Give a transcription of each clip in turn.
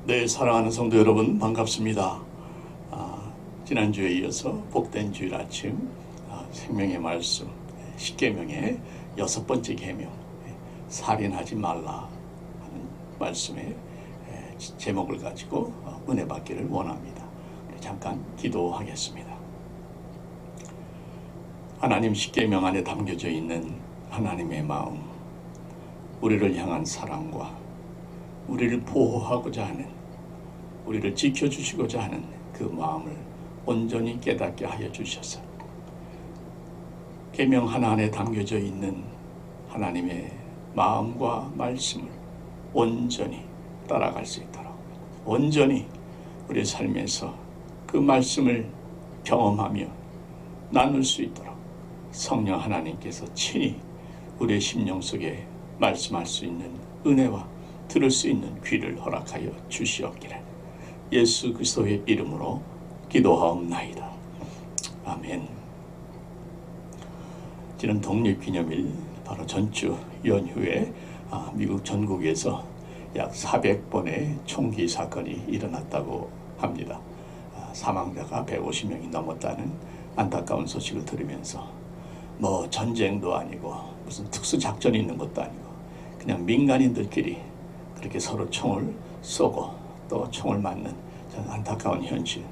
네, 사랑하는 성도 여러분 반갑습니다. 지난주에 이어서 복된 주일 아침 생명의 말씀 십계명의 6번째 계명 살인하지 말라 하는 말씀의 제목을 가지고 은혜 받기를 원합니다. 잠깐 기도하겠습니다. 하나님 십계명 안에 담겨져 있는 하나님의 마음, 우리를 향한 사랑과 우리를 보호하고자 하는, 우리를 지켜주시고자 하는 그 마음을 온전히 깨닫게 하여 주셔서 계명 하나 안에 담겨져 있는 하나님의 마음과 말씀을 온전히 따라갈 수 있도록, 온전히 우리의 삶에서 그 말씀을 경험하며 나눌 수 있도록 성령 하나님께서 친히 우리의 심령 속에 말씀할 수 있는 은혜와 들을 수 있는 귀를 허락하여 주시옵기를 예수 그리스도의 이름으로 기도하옵나이다. 아멘. 지난 독립기념일 바로 전주 연휴에 미국 전국에서 약 400번의 총기 사건이 일어났다고 합니다. 사망자가 150명이 넘었다는 안타까운 소식을 들으면서 뭐 전쟁도 아니고 무슨 특수작전이 있는 것도 아니고 그냥 민간인들끼리 그렇게 서로 총을 쏘고 또 총을 맞는 안타까운 현실,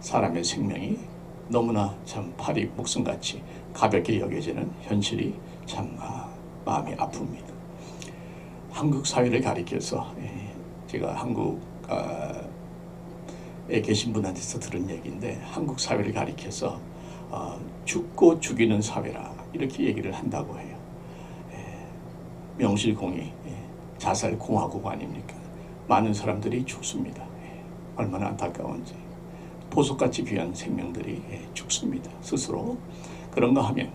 사람의 생명이 너무나 참 팔이 목숨같이 가볍게 여겨지는 현실이 참 마음이 아픕니다. 한국 사회를 가리켜서 제가 한국에 계신 분한테서 들은 얘기인데, 한국 사회를 가리켜서 죽고 죽이는 사회라 이렇게 얘기를 한다고 해요. 명실공히 자살공화국 아닙니까? 많은 사람들이 죽습니다. 얼마나 안타까운지. 보석같이 귀한 생명들이 죽습니다. 스스로. 그런가 하면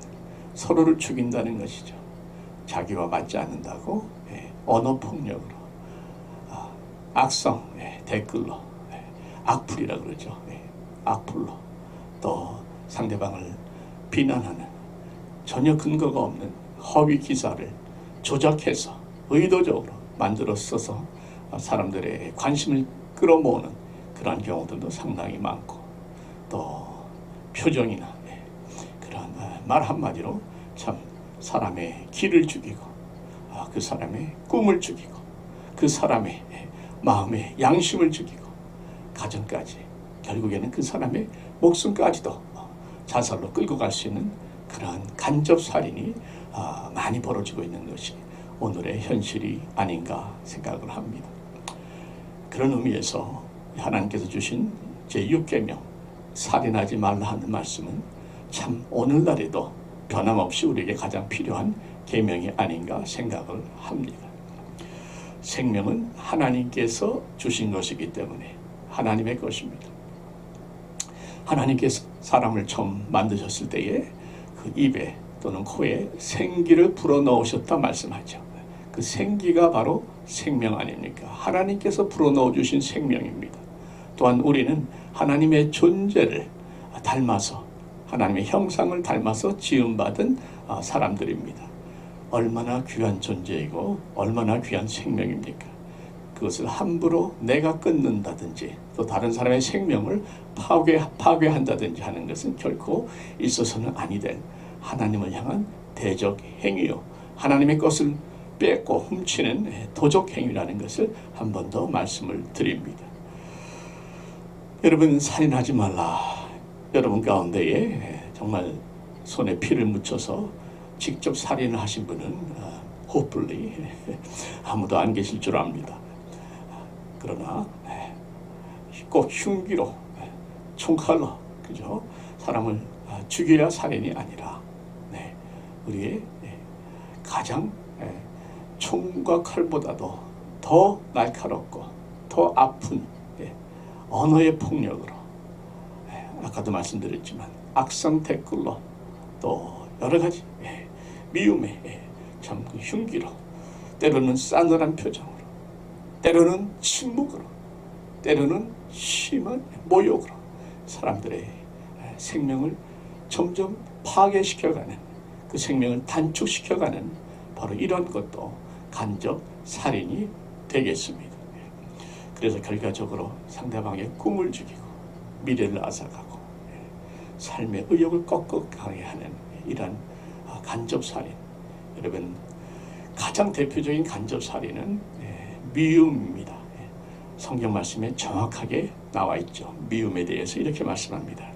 서로를 죽인다는 것이죠. 자기와 맞지 않는다고 언어폭력으로, 악성 댓글로, 악플이라 그러죠. 악플로 또 상대방을 비난하는 전혀 근거가 없는 허위 기사를 조작해서 의도적으로 만들어 써서 사람들의 관심을 끌어모으는 그런 경우들도 상당히 많고, 또 표정이나 그런 말 한마디로 참 사람의 기를 죽이고, 그 사람의 꿈을 죽이고, 그 사람의 마음의 양심을 죽이고, 가정까지, 결국에는 그 사람의 목숨까지도 자살로 끌고 갈 수 있는 그러한 간접살인이 많이 벌어지고 있는 것이 오늘의 현실이 아닌가 생각을 합니다. 그런 의미에서 하나님께서 주신 제6계명 살인하지 말라 하는 말씀은 참 오늘날에도 변함없이 우리에게 가장 필요한 계명이 아닌가 생각을 합니다. 생명은 하나님께서 주신 것이기 때문에 하나님의 것입니다. 하나님께서 사람을 처음 만드셨을 때에 그 입에 또는 코에 생기를 불어넣으셨다 말씀하죠. 그 생기가 바로 생명 아닙니까? 하나님께서 불어넣어 주신 생명입니다. 또한 우리는 하나님의 존재를 닮아서, 하나님의 형상을 닮아서 지음받은 사람들입니다. 얼마나 귀한 존재이고 얼마나 귀한 생명입니까? 그것을 함부로 내가 끊는다든지 또 다른 사람의 생명을 파괴한다든지 하는 것은 결코 있어서는 아니 될 하나님을 향한 대적 행위요, 하나님의 것을 뺏고 훔치는 도적 행위라는 것을 한 번 더 말씀을 드립니다. 여러분, 살인하지 말라. 여러분 가운데에 정말 손에 피를 묻혀서 직접 살인을 하신 분은 hopefully 아무도 안 계실 줄 압니다. 그러나 꼭 흉기로, 총칼로, 그죠? 사람을 죽여야 살인이 아니라 우리의 가장 총과 칼보다도 더 날카롭고 더 아픈 언어의 폭력으로, 아까도 말씀드렸지만 악성 댓글로, 또 여러 가지 미움의 참 그 흉기로, 때로는 싸늘한 표정으로, 때로는 침묵으로, 때로는 심한 모욕으로 사람들의 생명을 점점 파괴시켜가는, 그 생명을 단축시켜가는 바로 이런 것도 간접 살인이 되겠습니다. 그래서 결과적으로 상대방의 꿈을 죽이고 미래를 앗아가고 삶의 의욕을 꺾어가게 하는 이러한 간접살인. 여러분, 가장 대표적인 간접살인은 미움입니다. 성경 말씀에 정확하게 나와 있죠. 미움에 대해서 이렇게 말씀합니다.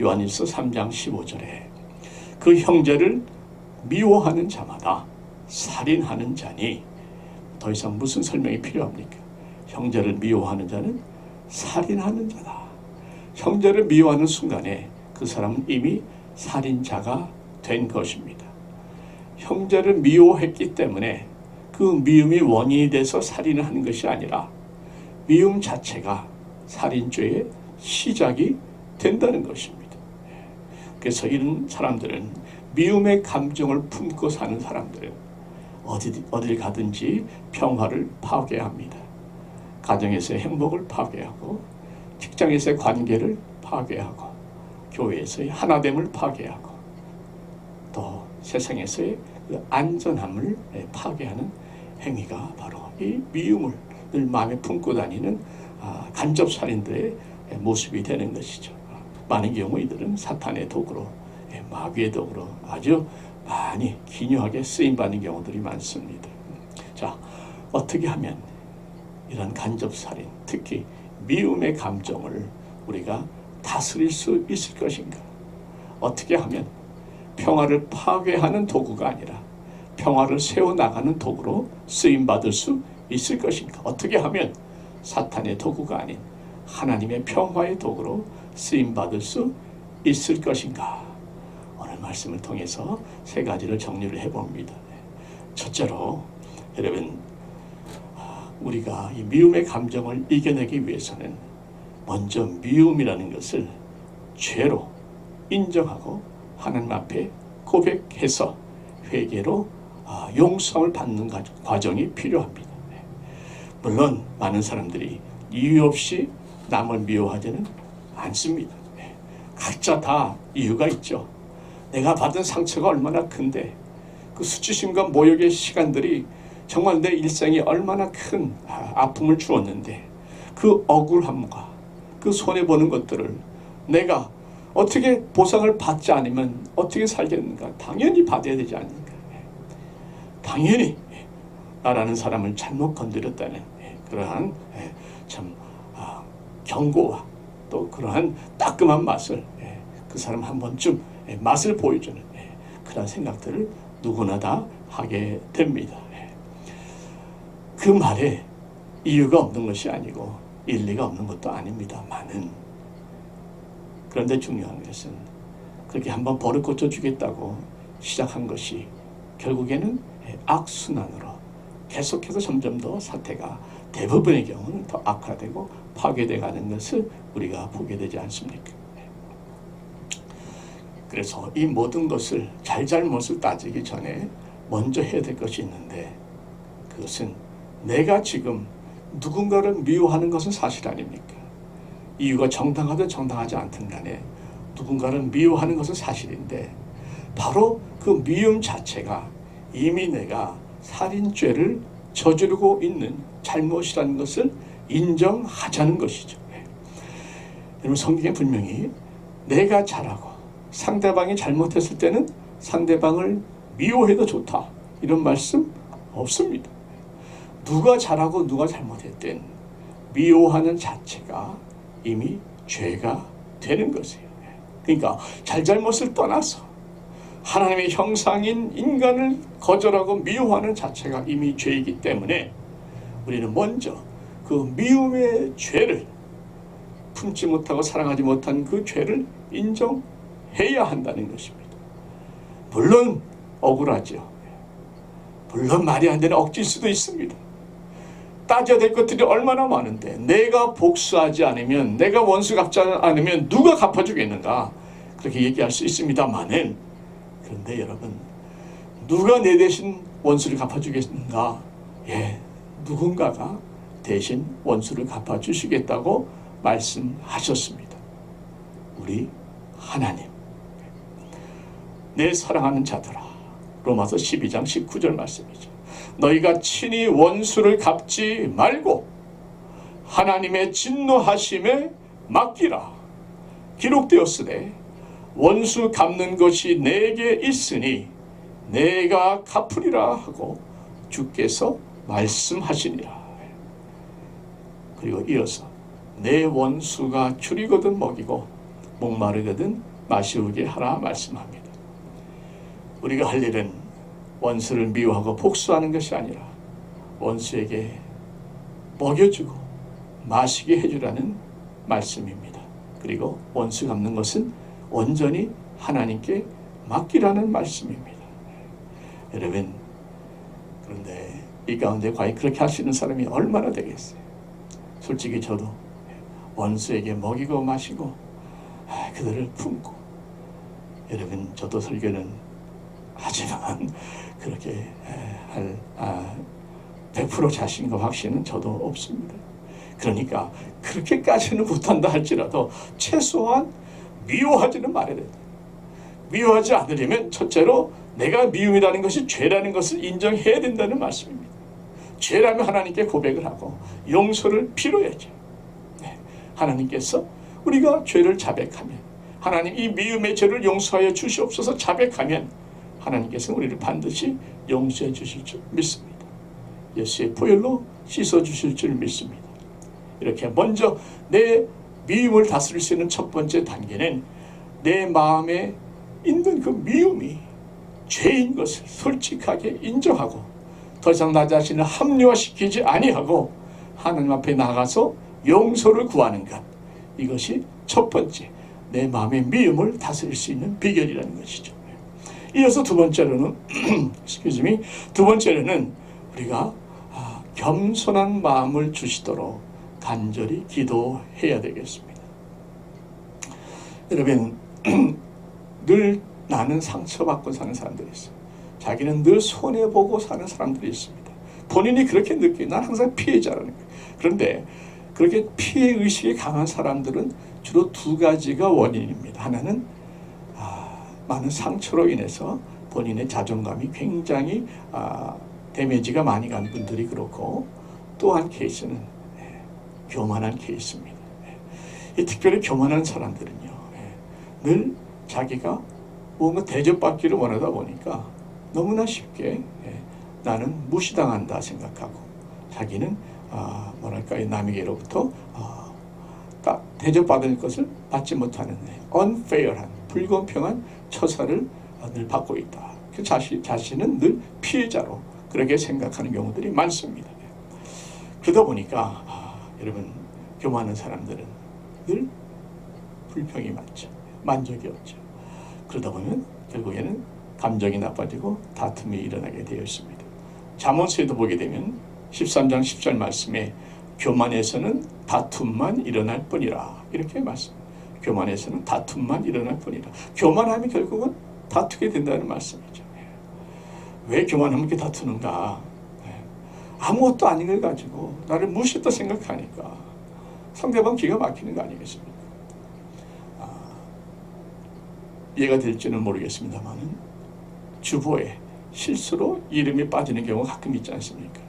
요한일서 3장 15절에 그 형제를 미워하는 자마다 살인하는 자니. 더 이상 무슨 설명이 필요합니까? 형제를 미워하는 자는 살인하는 자다. 형제를 미워하는 순간에 그 사람은 이미 살인자가 된 것입니다. 형제를 미워했기 때문에 그 미움이 원인이 돼서 살인을 하는 것이 아니라 미움 자체가 살인죄의 시작이 된다는 것입니다. 그래서 이런 사람들은, 미움의 감정을 품고 사는 사람들은 어딜 가든지 평화를 파괴합니다. 가정에서의 행복을 파괴하고, 직장에서의 관계를 파괴하고, 교회에서의 하나됨을 파괴하고, 또 세상에서의 그 안전함을 파괴하는 행위가 바로 이 미움을 늘 마음에 품고 다니는 간접살인들의 모습이 되는 것이죠. 많은 경우 이들은 사탄의 도구로, 마귀의 도구로 아주 많이 기묘하게 쓰임받는 경우들이 많습니다. 자, 어떻게 하면 이런 간접살인, 특히 미움의 감정을 우리가 다스릴 수 있을 것인가? 어떻게 하면 평화를 파괴하는 도구가 아니라 평화를 세워나가는 도구로 쓰임받을 수 있을 것인가? 어떻게 하면 사탄의 도구가 아닌 하나님의 평화의 도구로 쓰임받을 수 있을 것인가? 오늘 말씀을 통해서 세 가지를 정리를 해봅니다. 첫째로, 여러분, 우리가 이 미움의 감정을 이겨내기 위해서는 먼저 미움이라는 것을 죄로 인정하고 하나님 앞에 고백해서 회개로 용서를 받는 과정이 필요합니다. 물론 많은 사람들이 이유 없이 남을 미워하지는 않습니다. 각자 다 이유가 있죠. 내가 받은 상처가 얼마나 큰데, 그 수치심과 모욕의 시간들이 정말 내 일생에 얼마나 큰 아픔을 주었는데, 그 억울함과 그 손해보는 것들을 내가 어떻게 보상을 받지 않으면 어떻게 살겠는가? 당연히 받아야 되지 않는가? 당연히 나라는 사람을 잘못 건드렸다는 그러한 참 경고와 또 그러한 따끔한 맛을 그 사람 한 번쯤 맛을 보여주는 그런 생각들을 누구나 다 하게 됩니다. 그 말에 이유가 없는 것이 아니고 일리가 없는 것도 아닙니다만은, 그런데 중요한 것은 그렇게 한번 버릇 고쳐주겠다고 시작한 것이 결국에는 악순환으로 계속해서 점점 더 사태가 대부분의 경우는 더 악화되고 파괴돼 가는 것을 우리가 보게 되지 않습니까? 그래서 이 모든 것을 잘잘못을 따지기 전에 먼저 해야 될 것이 있는데, 그것은 내가 지금 누군가를 미워하는 것은 사실 아닙니까? 이유가 정당하든 정당하지 않든 간에 누군가를 미워하는 것은 사실인데, 바로 그 미움 자체가 이미 내가 살인죄를 저지르고 있는 잘못이라는 것을 인정하자는 것이죠. 여러분, 성경에 분명히 내가 잘하고 상대방이 잘못했을 때는 상대방을 미워해도 좋다, 이런 말씀 없습니다. 누가 잘하고 누가 잘못했든 미워하는 자체가 이미 죄가 되는 것이에요. 그러니까 잘잘못을 떠나서 하나님의 형상인 인간을 거절하고 미워하는 자체가 이미 죄이기 때문에 우리는 먼저 그 미움의 죄를, 품지 못하고 사랑하지 못한 그 죄를 인정해야 한다는 것입니다. 물론 억울하죠. 물론 말이 안 되는 억지일 수도 있습니다. 따져야 될 것들이 얼마나 많은데, 내가 복수하지 않으면, 내가 원수 갚지 않으면 누가 갚아주겠는가, 그렇게 얘기할 수 있습니다만은, 그런데 여러분, 누가 내 대신 원수를 갚아주겠는가? 누군가가 대신 원수를 갚아주시겠다고 말씀하셨습니다. 우리 하나님. 내 사랑하는 자들아, 로마서 12장 19절 말씀이죠. 너희가 친히 원수를 갚지 말고 하나님의 진노하심에 맡기라. 기록되었으되 원수 갚는 것이 내게 있으니 내가 갚으리라 하고 주께서 말씀하시니라. 그리고 이어서 내 원수가 줄이거든 먹이고 목마르거든 마시우게 하라 말씀합니다. 우리가 할 일은 원수를 미워하고 복수하는 것이 아니라 원수에게 먹여주고 마시게 해주라는 말씀입니다. 그리고 원수 갚는 것은 온전히 하나님께 맡기라는 말씀입니다. 여러분, 그런데 이 가운데 과연 그렇게 하시는 사람이 얼마나 되겠어요? 솔직히 저도 원수에게 먹이고 마시고 그들을 품고, 여러분 저도 설교는 하지만 그렇게 할 100% 자신과 확신은 저도 없습니다. 그러니까 그렇게까지는 못한다 할지라도 최소한 미워하지는 말아야 된다. 미워하지 않으려면 첫째로 내가 미움이라는 것이 죄라는 것을 인정해야 된다는 말씀입니다. 죄라면 하나님께 고백을 하고 용서를 빌어야죠. 하나님께서 우리가 죄를 자백하면, 하나님 이 미움의 죄를 용서하여 주시옵소서 자백하면 하나님께서 우리를 반드시 용서해 주실 줄 믿습니다. 예수의 보혈로 씻어 주실 줄 믿습니다. 이렇게 먼저 내 미움을 다스릴 수 있는 첫 번째 단계는 내 마음에 있는 그 미움이 죄인 것을 솔직하게 인정하고 더 이상 나 자신을 합리화시키지 아니하고 하나님 앞에 나가서 용서를 구하는 것, 이것이 첫 번째 내 마음의 미움을 다스릴 수 있는 비결이라는 것이죠. 이어서 두 번째로는 두 번째로는 우리가 겸손한 마음을 주시도록 간절히 기도해야 되겠습니다. 여러분, 늘 나는 상처받고 사는 사람들이 있어요. 자기는 늘 손해보고 사는 사람들이 있습니다. 본인이 그렇게 느끼고 난 항상 피해자라는 거예요. 그런데 그렇게 피해의식이 강한 사람들은 주로 두 가지가 원인입니다. 하나는 많은 상처로 인해서 본인의 자존감이 굉장히 데미지가 많이 간 분들이 그렇고, 또 한 케이스는 교만한 케이스입니다. 특별히 교만한 사람들은요, 늘 자기가 뭔가 대접받기를 원하다 보니까 너무나 쉽게 나는 무시당한다 생각하고 자기는 남에게로부터 딱 대접받을 것을 받지 못하는 unfair한, 불공평한 처사를 늘 받고 있다. 그 자신은 늘 피해자로 그렇게 생각하는 경우들이 많습니다. 그러다 보니까 여러분, 교만한 사람들은 늘 불평이 많죠. 만족이 없죠. 그러다 보면 결국에는 감정이 나빠지고 다툼이 일어나게 되어 있습니다. 잠언서에도 보게 되면 13장 10절 말씀에 교만에서는 다툼만 일어날 뿐이라, 이렇게 말씀합니다. 교만에서는 다툼만 일어날 뿐이라. 교만하면 결국은 다투게 된다는 말씀이죠. 왜 교만하면 이렇게 다투는가? 아무것도 아닌 걸 가지고 나를 무시했다 생각하니까 상대방 기가 막히는 거 아니겠습니까? 이해가 될지는 모르겠습니다만 주보에 실수로 이름이 빠지는 경우가 가끔 있지 않습니까?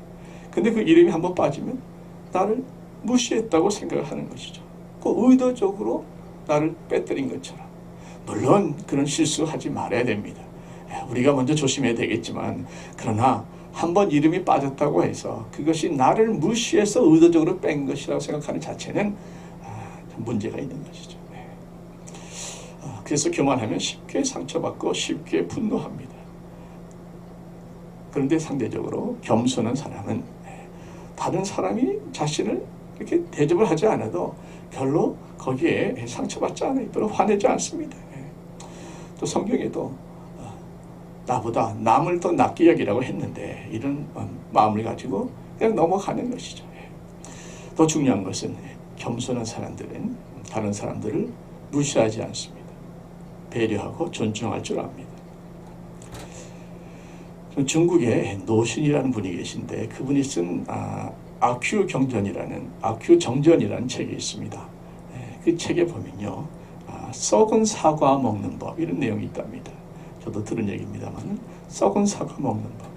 근데 그 이름이 한번 빠지면 나를 무시했다고 생각을 하는 것이죠. 그 의도적으로 나를 빼뜨린 것처럼. 물론 그런 실수하지 말아야 됩니다. 우리가 먼저 조심해야 되겠지만, 그러나 한번 이름이 빠졌다고 해서 그것이 나를 무시해서 의도적으로 뺀 것이라고 생각하는 자체는 문제가 있는 것이죠. 그래서 교만하면 쉽게 상처받고 쉽게 분노합니다. 그런데 상대적으로 겸손한 사람은 다른 사람이 자신을 이렇게 대접을 하지 않아도 별로 거기에 상처받지 않아요. 별로 화내지 않습니다. 또 성경에도 나보다 남을 더 낫게 여기라고 했는데 이런 마음을 가지고 그냥 넘어가는 것이죠. 더 중요한 것은 겸손한 사람들은 다른 사람들을 무시하지 않습니다. 배려하고 존중할 줄 압니다. 중국에 노신이라는 분이 계신데 그분이 쓴 아큐 정전이라는 책이 있습니다. 그 책에 보면요, 썩은 사과 먹는 법, 이런 내용이 있답니다. 저도 들은 얘기입니다만 썩은 사과 먹는 법.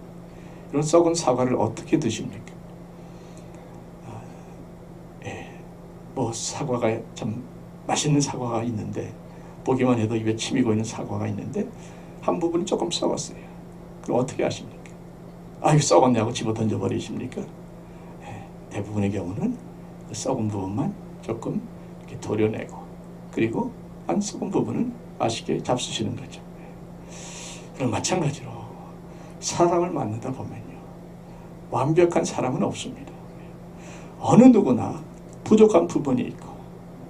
이런 썩은 사과를 어떻게 드십니까? 사과가 참 맛있는 사과가 있는데, 보기만 해도 입에 침이 고이는 사과가 있는데 한 부분이 조금 썩었어요. 그럼 어떻게 하십니까? 이거 썩었냐고 집어 던져버리십니까? 대부분의 경우는 그 썩은 부분만 조금 이렇게 도려내고, 그리고 안 썩은 부분은 맛있게 잡수시는 거죠. 그럼 마찬가지로 사람을 만나다 보면요, 완벽한 사람은 없습니다. 어느 누구나 부족한 부분이 있고,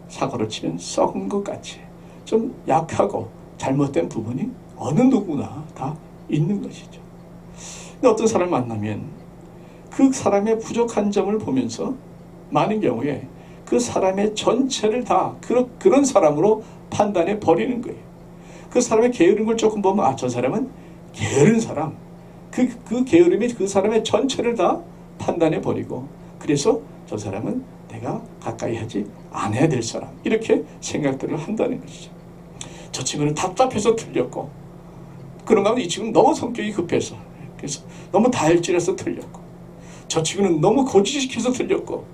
사고를 치면 썩은 것 같이 좀 약하고 잘못된 부분이 어느 누구나 다 있는 것이죠. 근데 어떤 사람을 만나면 그 사람의 부족한 점을 보면서 많은 경우에 그 사람의 전체를 다 그런 사람으로 판단해 버리는 거예요. 그 사람의 게으른 걸 조금 보면 저 사람은 게으른 사람, 그 게으름이 그 사람의 전체를 다 판단해 버리고, 그래서 저 사람은 내가 가까이 하지 않아야 될 사람, 이렇게 생각들을 한다는 것이죠. 저 친구는 답답해서 틀렸고, 그런가 하면 이 친구는 너무 성격이 급해서, 그래서 너무 다혈질해서 틀렸고, 저 친구는 너무 거짓시켜서 틀렸고,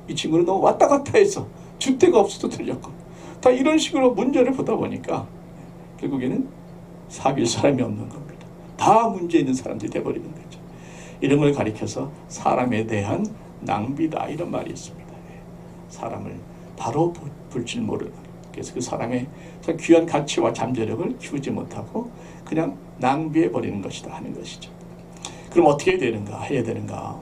이 친구는 너무 왔다 갔다 해서 줏대가 없어서 틀렸고, 다 이런 식으로 문제를 보다 보니까 결국에는 사귈 사람이 없는 겁니다. 다 문제 있는 사람들이 돼버리는 거죠. 이런 걸 가리켜서 사람에 대한 낭비다, 이런 말이 있습니다. 사람을 바로 볼 줄 모르는, 그래서 그 사람의 귀한 가치와 잠재력을 키우지 못하고 그냥 낭비해 버리는 것이다 하는 것이죠. 그럼 어떻게 해야 되는가?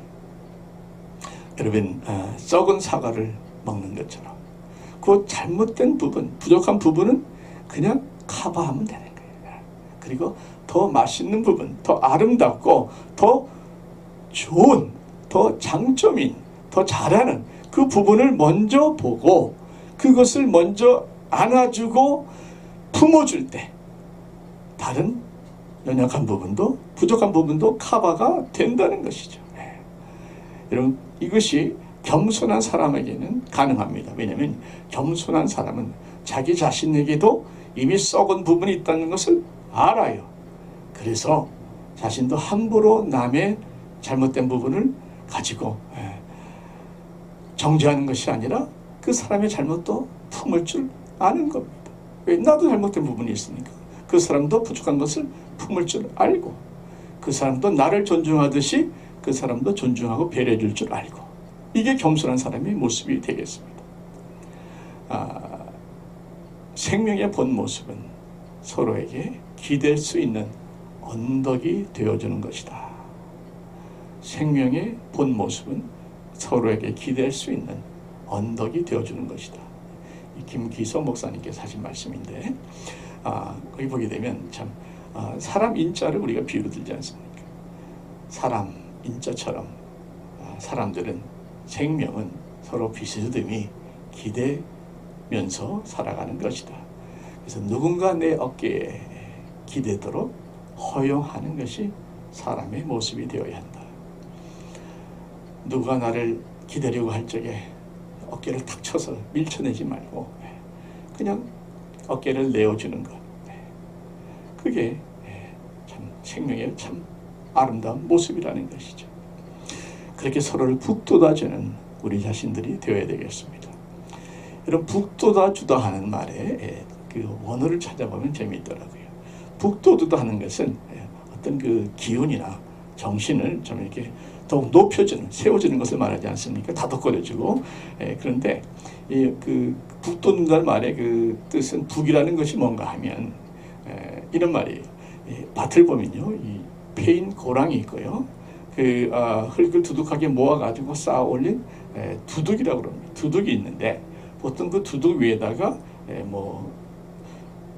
여러분, 썩은 사과를 먹는 것처럼 그 잘못된 부분, 부족한 부분은 그냥 커버하면 되는 거예요. 그리고 더 맛있는 부분, 더 아름답고 더 좋은, 더 장점인, 더 잘하는 그 부분을 먼저 보고 그것을 먼저 안아주고 품어줄 때 다른 연약한 부분도, 부족한 부분도 커버가 된다는 것이죠. 여러분, 이것이 겸손한 사람에게는 가능합니다. 왜냐하면 겸손한 사람은 자기 자신에게도 이미 썩은 부분이 있다는 것을 알아요. 그래서 자신도 함부로 남의 잘못된 부분을 가지고 정죄하는 것이 아니라 그 사람의 잘못도 품을 줄 아는 겁니다. 왜? 나도 잘못된 부분이 있으니까. 그 사람도 부족한 것을 품을 줄 알고, 그 사람도 나를 존중하듯이 그 사람도 존중하고 배려해 줄 줄 알고, 이게 겸손한 사람의 모습이 되겠습니다. 생명의 본 모습은 서로에게 기댈 수 있는 언덕이 되어주는 것이다. 생명의 본 모습은 서로에게 기댈 수 있는 언덕이 되어주는 것이다. 김기서 목사님께서 하신 말씀인데, 거기 보게 되면 참 사람 인자를 우리가 비유로 들지 않습니까? 사람 인자처럼 사람들은, 생명은 서로 비스듬히 기대면서 살아가는 것이다. 그래서 누군가 내 어깨에 기대도록 허용하는 것이 사람의 모습이 되어야 한다. 누가 나를 기다리고 할 적에 어깨를 탁 쳐서 밀쳐내지 말고 그냥 어깨를 내어주는 것, 그게 참 생명의 참 아름다운 모습이라는 것이죠. 그렇게 서로를 북돋아주는 우리 자신들이 되어야 되겠습니다. 이런 북돋아주다 하는 말에 그 원어를 찾아보면 재미있더라고요. 북돋우다 하는 것은 어떤 그 기운이나 정신을 좀 이렇게 더욱 높여주는, 세워주는 것을 말하지 않습니까? 다독거려주고. 그런데 그 북돋는다는 말의 그 뜻은, 북이라는 것이 뭔가 하면 이런 말이에요. 밭을 보면요, 이 패인 고랑이 있고요, 그 흙을 두둑하게 모아가지고 쌓아 올린 두둑이라고 그럽니다. 두둑이 있는데 보통 그 두둑 위에다가 뭐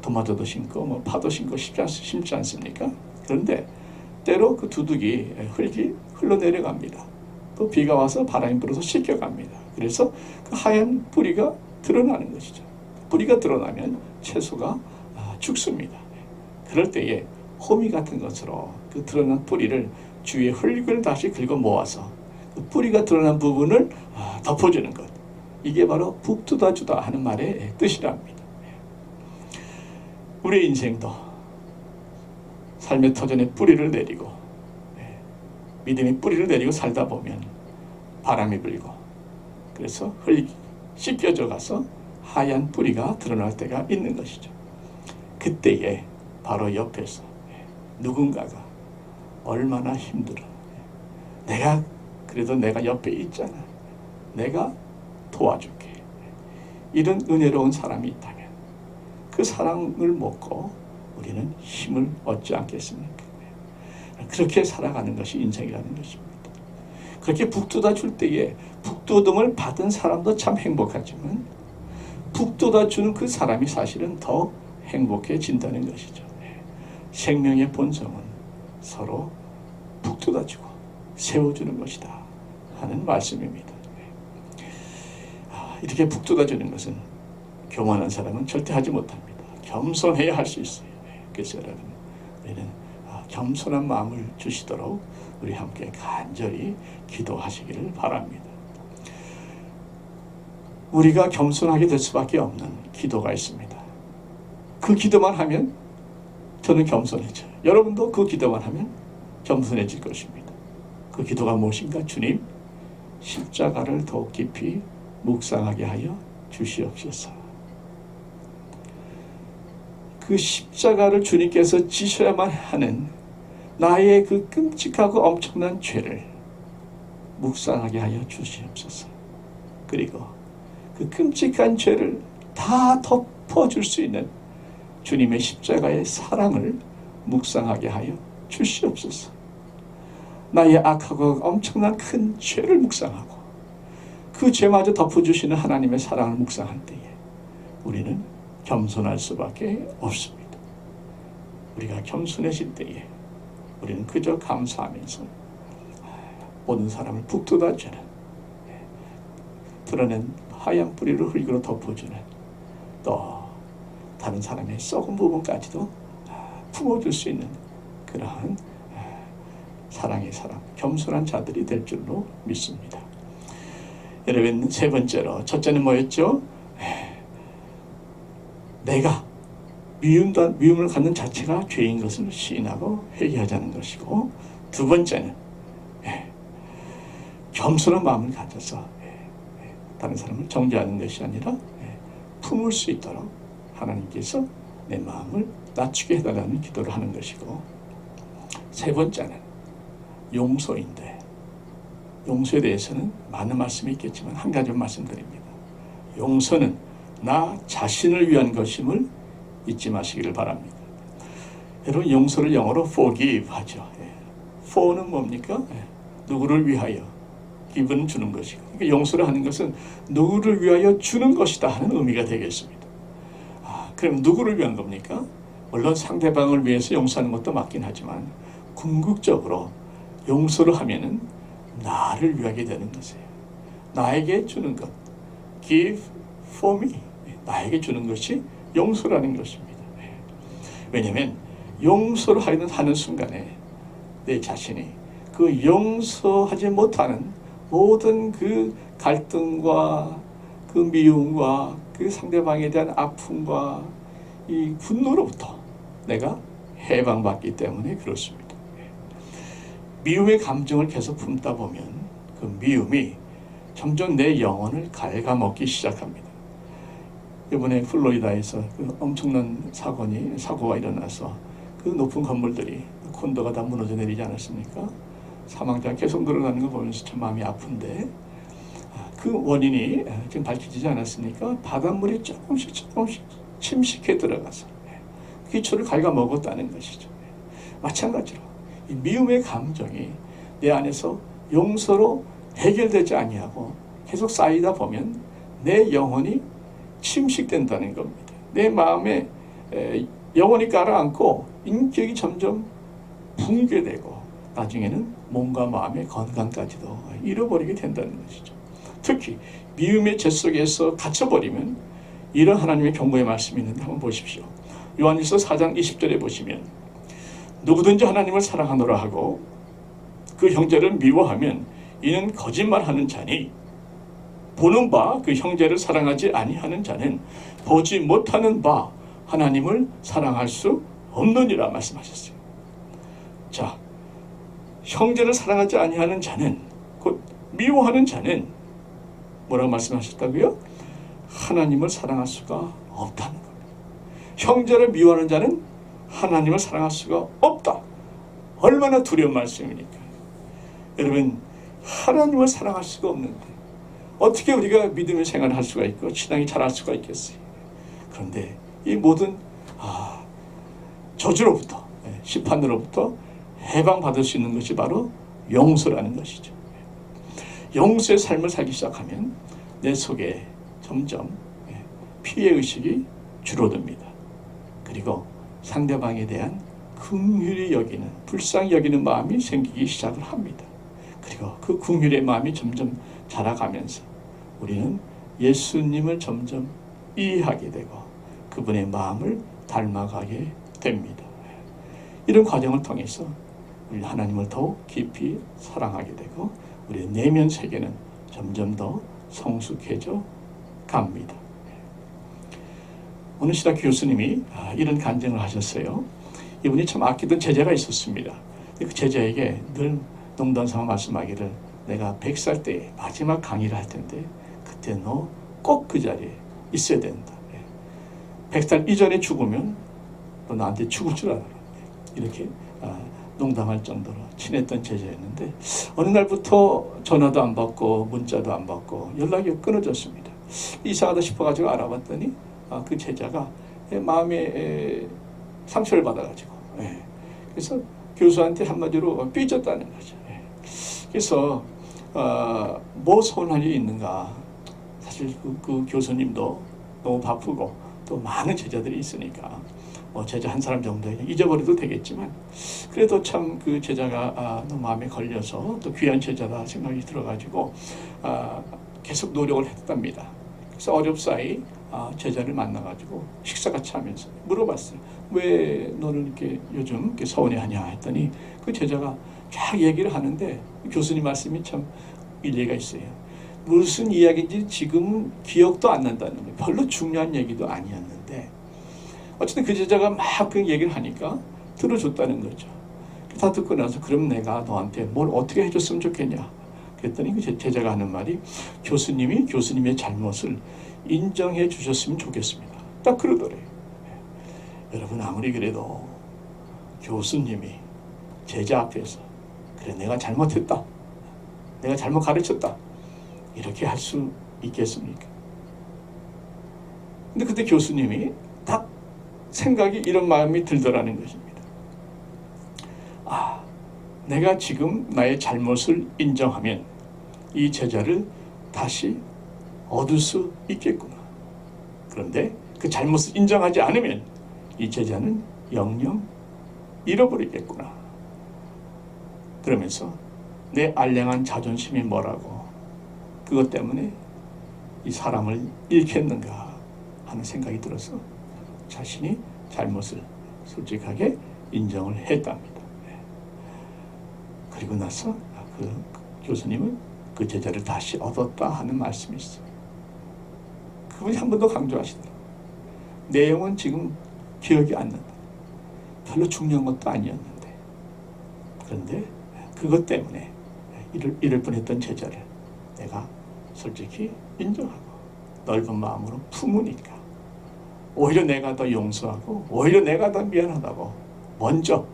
토마토도 심고 뭐 파도 심고 심지 않습니까? 그런데 때로 그 두둑이 흙이 흘러내려갑니다. 또 비가 와서 바람이 불어서 씻겨갑니다. 그래서 그 하얀 뿌리가 드러나는 것이죠. 뿌리가 드러나면 채소가 죽습니다. 그럴 때에 호미 같은 것으로 그 드러난 뿌리를 주위에 흙을 다시 긁어 모아서 그 뿌리가 드러난 부분을 덮어주는 것, 이게 바로 북돋아주다 하는 말의 뜻이랍니다. 우리의 인생도 삶의 터전에 뿌리를 내리고, 믿음의 뿌리를 내리고 살다 보면 바람이 불고, 그래서 씻겨져 가서 하얀 뿌리가 드러날 때가 있는 것이죠. 그때에 바로 옆에서 누군가가 얼마나 힘들어. 그래도 내가 옆에 있잖아. 내가 도와줄게. 이런 은혜로운 사람이 있다면 그 사랑을 먹고 우리는 힘을 얻지 않겠습니까? 그렇게 살아가는 것이 인생이라는 것입니다. 그렇게 북돋아 줄 때에 북돋움을 받은 사람도 참 행복하지만 북돋아 주는 그 사람이 사실은 더 행복해진다는 것이죠. 생명의 본성은 서로 북돋아주고 세워주는 것이다 하는 말씀입니다. 이렇게 북돋아주는 것은 교만한 사람은 절대 하지 못합니다. 겸손해야 할 수 있어요. 그래서 여러분, 우리는 겸손한 마음을 주시도록 우리 함께 간절히 기도하시기를 바랍니다. 우리가 겸손하게 될 수밖에 없는 기도가 있습니다. 그 기도만 하면 저는 겸손해져요. 여러분도 그 기도만 하면 겸손해질 것입니다. 그 기도가 무엇인가? 주님, 십자가를 더욱 깊이 묵상하게 하여 주시옵소서. 그 십자가를 주님께서 지셔야만 하는 나의 그 끔찍하고 엄청난 죄를 묵상하게 하여 주시옵소서. 그리고 그 끔찍한 죄를 다 덮어줄 수 있는 주님의 십자가의 사랑을 묵상하게 하여 주시옵소서. 나의 악하고 엄청난 큰 죄를 묵상하고 그 죄마저 덮어주시는 하나님의 사랑을 묵상할 때에 우리는 겸손할 수밖에 없습니다. 우리가 겸손해질 때에 우리는 그저 감사하면서 모든 사람을 북돋아주는, 드러낸 하얀 뿌리를 흙으로 덮어주는, 또 다른 사람의 썩은 부분까지도 품어줄 수 있는 그러한 사랑의 사람, 겸손한 자들이 될 줄로 믿습니다. 여러분, 세 번째로, 첫째는 뭐였죠? 내가 미움을 갖는 자체가 죄인 것을 시인하고 회개하자는 것이고, 두 번째는 겸손한 마음을 가져서 다른 사람을 정죄하는 것이 아니라 품을 수 있도록 하나님께서 내 마음을 낮추게 해달라는 기도를 하는 것이고, 세 번째는 용서인데, 용서에 대해서는 많은 말씀이 있겠지만 한 가지만 말씀드립니다. 용서는 나 자신을 위한 것임을 잊지 마시기를 바랍니다. 여러분, 용서를 영어로 forgive 하죠. for는 뭡니까? 누구를 위하여, give는 주는 것이고, 그러니까 용서를 하는 것은 누구를 위하여 주는 것이다 하는 의미가 되겠습니다. 그럼 누구를 위한 겁니까? 물론 상대방을 위해서 용서하는 것도 맞긴 하지만 궁극적으로 용서를 하면은 나를 위하게 되는 것이에요. 나에게 주는 것, give for me, 나에게 주는 것이 용서라는 것입니다. 왜냐하면 용서를 하는 순간에 내 자신이 그 용서하지 못하는 모든 그 갈등과 그 미움과 그 상대방에 대한 아픔과 이 분노로부터 내가 해방받기 때문에 그렇습니다. 미움의 감정을 계속 품다 보면 그 미움이 점점 내 영혼을 갉아먹기 시작합니다. 이번에 플로리다에서 그 엄청난 사고가 일어나서 그 높은 건물들이 콘도가 다 무너져 내리지 않았습니까? 사망자가 계속 늘어나는 거 보면서 참 마음이 아픈데, 그 원인이 지금 밝혀지지 않았으니까 바닷물이 조금씩 침식해 들어가서 기초를 갉아먹었다는 것이죠. 마찬가지로 이 미움의 감정이 내 안에서 용서로 해결되지 아니하고 계속 쌓이다 보면 내 영혼이 침식된다는 겁니다. 내 마음에 영혼이 가라앉고 인격이 점점 붕괴되고 나중에는 몸과 마음의 건강까지도 잃어버리게 된다는 것이죠. 특히 미움의 죄 속에서 갇혀버리면 이런 하나님의 경고의 말씀이 있는데 한번 보십시오. 요한일서 4장 20절에 보시면, 누구든지 하나님을 사랑하노라 하고 그 형제를 미워하면 이는 거짓말하는 자니, 보는 바 그 형제를 사랑하지 아니하는 자는 보지 못하는 바 하나님을 사랑할 수 없느니라 말씀하셨어요. 자, 형제를 사랑하지 아니하는 자는, 곧 미워하는 자는 뭐라고 말씀하셨다고요? 하나님을 사랑할 수가 없다는 겁니다. 형제를 미워하는 자는 하나님을 사랑할 수가 없다. 얼마나 두려운 말씀입니까? 여러분, 하나님을 사랑할 수가 없는데 어떻게 우리가 믿음의 생활을 할 수가 있고 신앙이 자랄 수가 있겠어요? 그런데 이 모든 저주로부터, 심판으로부터 해방받을 수 있는 것이 바로 용서라는 것이죠. 용서의 삶을 살기 시작하면 내 속에 점점 피해의식이 줄어듭니다. 그리고 상대방에 대한 긍휼히 여기는, 불쌍히 여기는 마음이 생기기 시작을 합니다. 그리고 그 긍휼의 마음이 점점 자라가면서 우리는 예수님을 점점 이해하게 되고 그분의 마음을 닮아가게 됩니다. 이런 과정을 통해서 우리 하나님을 더욱 깊이 사랑하게 되고 우리의 내면 세계는 점점 더 성숙해져 갑니다. 어느 신학 교수님이 이런 간증을 하셨어요. 이분이 참 아끼던 제자가 있었습니다. 그 제자에게 늘 농담 삼아 말씀하기를, 내가 100살 때 마지막 강의를 할 텐데 그때 너 꼭 그 자리에 있어야 된다. 100살 이전에 죽으면 너 나한테 죽을 줄 알아라. 이렇게 농담할 정도로 친했던 제자였는데 어느 날부터 전화도 안 받고 문자도 안 받고 연락이 끊어졌습니다. 이상하다 싶어가지고 알아봤더니 그 제자가 마음에 상처를 받아가지고 그래서 교수한테 한마디로 삐졌다는 거죠. 그래서 뭐 서운한 일이 있는가. 사실 그 교수님도 너무 바쁘고 또 많은 제자들이 있으니까 제자 한 사람 정도 잊어버려도 되겠지만 그래도 참 그 제자가 너무 마음에 걸려서 또 귀한 제자다 생각이 들어가지고 계속 노력을 했답니다. 그래서 어렵사이 제자를 만나가지고 식사 같이 하면서 물어봤어요. 왜 너는 이렇게 요즘 이렇게 서운해하냐 했더니 그 제자가 쫙 얘기를 하는데 교수님 말씀이 참 일리가 있어요. 무슨 이야기인지 지금 기억도 안 난다는 거예요. 별로 중요한 얘기도 아니었는데 어쨌든 그 제자가 막 그 얘기를 하니까 들어줬다는 거죠. 다 듣고 나서 그럼 내가 너한테 뭘 어떻게 해줬으면 좋겠냐 그랬더니 그 제자가 하는 말이 교수님이 교수님의 잘못을 인정해 주셨으면 좋겠습니다. 딱 그러더래요. 여러분 아무리 그래도 교수님이 제자 앞에서 그래 내가 잘못했다. 내가 잘못 가르쳤다. 이렇게 할 수 있겠습니까? 근데 그때 교수님이 딱 생각이 이런 마음이 들더라는 것입니다. 내가 지금 나의 잘못을 인정하면 이 제자를 다시 얻을 수 있겠구나. 그런데 그 잘못을 인정하지 않으면 이 제자는 영영 잃어버리겠구나. 그러면서 내 알량한 자존심이 뭐라고 그것 때문에 이 사람을 잃겠는가 하는 생각이 들어서 자신이 잘못을 솔직하게 인정을 했답니다. 그리고 나서 그 교수님은 그 제자를 다시 얻었다 하는 말씀이 있어요. 그분이 한 번 더 강조하시더라고요. 내용은 지금 기억이 안 난다. 별로 중요한 것도 아니었는데 그런데 그것 때문에 잃을 뻔했던 제자를 내가 솔직히 인정하고 넓은 마음으로 품으니까 오히려 내가 더 용서하고 오히려 내가 더 미안하다고 먼저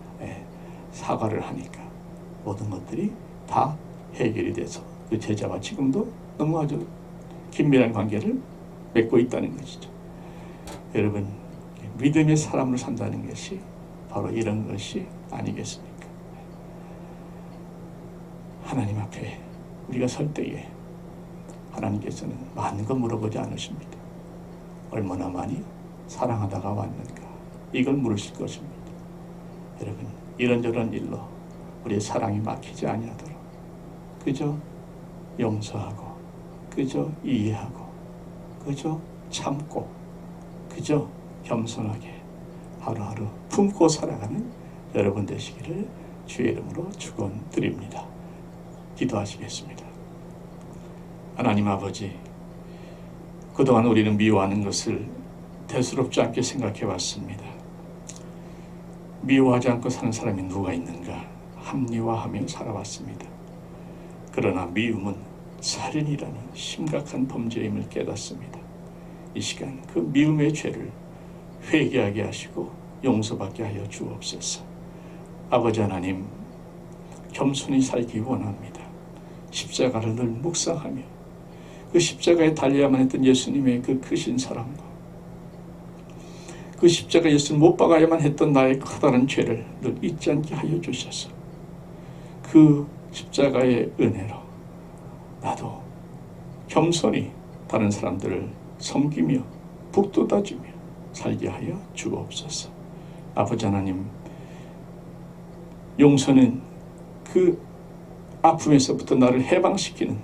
사과를 하니까 모든 것들이 다 해결이 돼서 그 제자와 지금도 너무 아주 긴밀한 관계를 맺고 있다는 것이죠. 여러분 믿음의 사람으로 산다는 것이 바로 이런 것이 아니겠습니까? 하나님 앞에 우리가 설 때에 하나님께서는 많은 거 물어보지 않으십니다. 얼마나 많이 사랑하다가 왔는가 이걸 물으실 것입니다. 여러분 이런저런 일로 우리의 사랑이 막히지 아니하도록 그저 용서하고 그저 이해하고 그저 참고 그저 겸손하게 하루하루 품고 살아가는 여러분 되시기를 주의 이름으로 축원드립니다. 기도하시겠습니다. 하나님 아버지, 그동안 우리는 미워하는 것을 대수롭지 않게 생각해 왔습니다. 미워하지 않고 사는 사람이 누가 있는가 합리화하며 살아왔습니다. 그러나 미움은 살인이라는 심각한 범죄임을 깨닫습니다. 이 시간 그 미움의 죄를 회개하게 하시고 용서받게 하여 주옵소서. 아버지 하나님, 겸손히 살기 원합니다. 십자가를 늘 묵상하며 그 십자가에 달려야만 했던 예수님의 그 크신 사랑과 그 십자가 예수를 못 박아야만 했던 나의 커다란 죄를 늘 잊지 않게 하여 주셔서 그 십자가의 은혜로 나도 겸손히 다른 사람들을 섬기며 북돋아주며 살게 하여 주옵소서. 아버지 하나님, 용서는 그 아픔에서부터 나를 해방시키는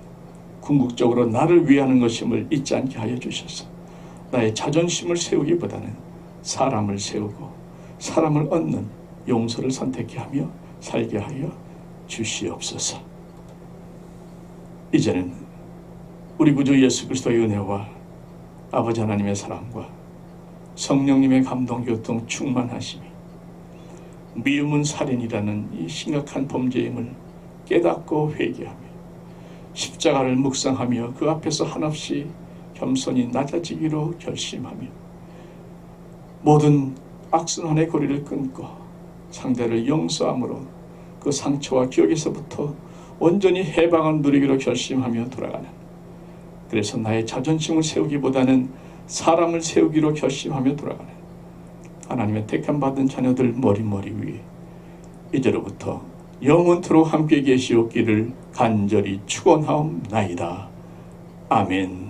궁극적으로 나를 위하는 것임을 잊지 않게 하여 주셔서 나의 자존심을 세우기보다는 사람을 세우고 사람을 얻는 용서를 선택해 하며 살게 하여 주시옵소서. 이제는 우리 구주 예수 그리스도의 은혜와 아버지 하나님의 사랑과 성령님의 감동 교통 충만하심이 미움은 살인이라는 이 심각한 범죄임을 깨닫고 회개하며 십자가를 묵상하며 그 앞에서 한없이 겸손히 낮아지기로 결심하며 모든 악순환의 고리를 끊고 상대를 용서함으로 그 상처와 기억에서부터 온전히 해방을 누리기로 결심하며 돌아가는, 그래서 나의 자존심을 세우기보다는 사람을 세우기로 결심하며 돌아가는 하나님의 택함받은 자녀들 머리머리 위에 이제로부터 영원토록 함께 계시옵기를 간절히 축원하옵나이다. 아멘.